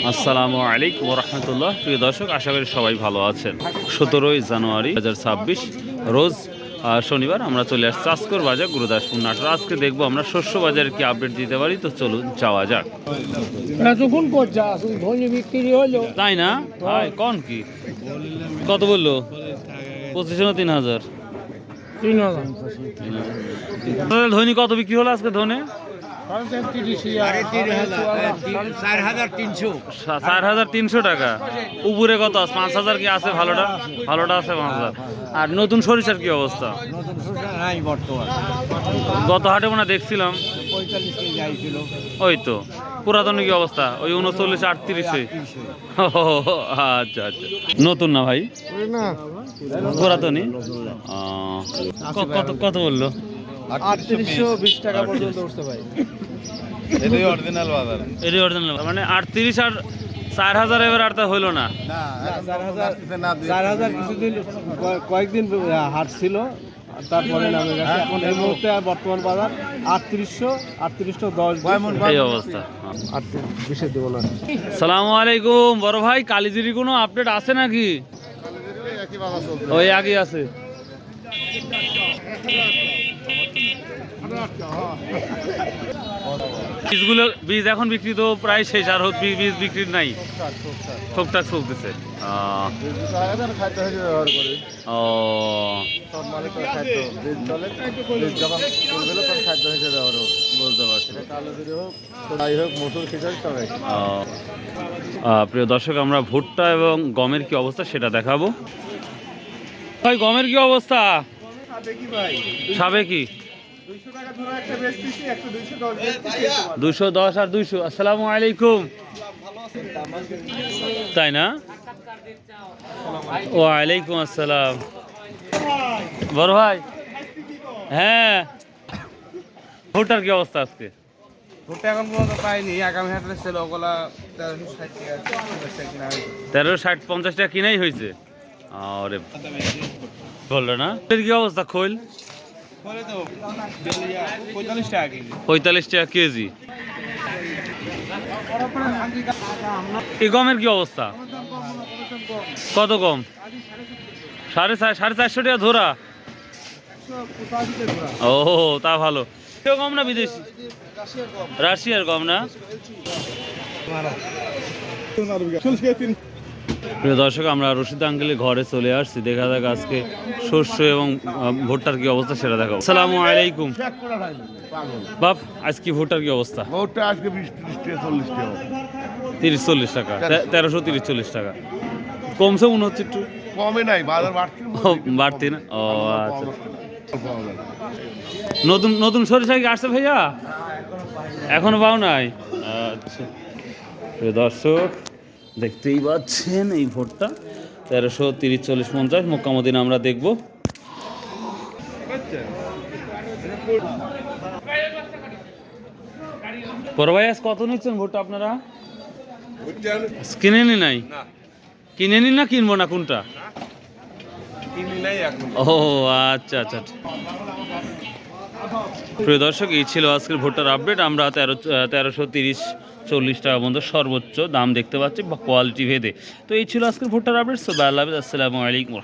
আসসালামু আলাইকুম ওয়া রাহমাতুল্লাহ। প্রিয় দর্শক, আশা করি সবাই ভালো আছেন। 17ই জানুয়ারি 2026 রোজ শনিবার আমরা চলে আসছি চাষকর বাজার গুরুদাসপুর নাটোর। আজকে দেখবো আমরা শস্য বাজারের কি আপডেট দিতে পারি, তো চলুন যাওয়া যাক। তাই না ভাই, কোন কি কত বললো? 2500 না 3000? 3000। ধনী কত বিক্রি হলো আজকে? ধনে 4300 টাকা। উপরে কত আছে? 5000 কি আছে? ভালোটা ভালোটা আছে 5000। আর নতুন সরিষার কি অবস্থা? গত হাটে মনে দেখছিলাম 45 ওই তো। পুরাতন কি অবস্থা? ওই 39 38-এ। আচ্ছা আচ্ছা, নতুন না ভাই, পুরাতনই। কত কত বললো? 3820 টাকা পর্যন্ত উঠছে ভাই। এটাই অরিজিনাল বাজার, এটাই অরিজিনাল। মানে 38 আর 4000 এবার আর তা হইলো না। 4000 কিছুদিন কয়েকদিন হাট ছিল, তারপরে নামে গেছে। এখন এই মুহূর্তে বর্তমান বাজার 3810 এই অবস্থা। 38 দেব না। সালামু আলাইকুম বড় ভাই, কালিজিরি কোনো আপডেট আছে নাকি? ওই আগে আছে। বীজগুলো বীজ এখন বিক্রি তো প্রায় শেষ, আর বীজ বিক্রি নাই, ঠকঠাক চলতেছে। ও বুঝতে পারছি। প্রিয় দর্শক, আমরা ভুট্টা এবং গমের কি অবস্থা সেটা দেখাবো। ভাই গমের কি অবস্থা? সাবেকি 210 আর 200। আসসালামু আলাইকুম। তাই না? ওয়ালাইকুম আসসালাম বড় ভাই। হ্যাঁ, ভুট্টার কি অবস্থা আজকে? ভুট্টা এখন পর্যন্ত পাইনি, আগামী হাটে ছিল ওগুলা 1360-50 টাকা কিনাই হয়েছে। আরে বললো না, কি অবস্থা? খোল 45 টাকা কেজি। এই গমের কি অবস্থা? কত কম? 450 টাকা ধরা। ও তা ভালো। গম না বিদেশি? রাশিয়ার গম না? প্রিয় দর্শক, আমরা রশিদ আঙ্কেলের ঘরে চলে আসছি। দেখা যাক আজকে শস্য এবং ভুট্টার কি অবস্থা সেটা দেখাবো। আসসালামু আলাইকুম বাপ, আজকে ভুট্টার কি অবস্থা? ভুট্টা আজকে 30-40 টাকা, 1330-40 টাকা। কমছে মনে হচ্ছে একটু। কমে নাই, বাজার বাড়তি না? ও আচ্ছা। নতুন নতুন সরিষা কি আসছে ভাইয়া? এখনো পাও নাই? আচ্ছা। প্রিয় দর্শক, দেখতেই পাচ্ছেন এই ভোটটা 1330-40-50 মোকামদিন আমরা দেখব। বড় ভাই, আজ কত নিচ্ছেন ভোটটা আপনারা? কিনে নি নাই? কিনে নি না কিনবো না, কোনটা? ও আচ্ছা আচ্ছা। প্রিয় দর্শক, এই ছিল আজকের ভোট্টার আপডেট। আমরা 1330-40 টাকা পর্যন্ত সর্বোচ্চ দাম দেখতে পাচ্ছি বা কোয়ালিটি ভেদে। তো এই ছিল আজকের ভোট্টার আপডেট। সো আল্লাহ হাফেজ, আসসালামু আলাইকুম।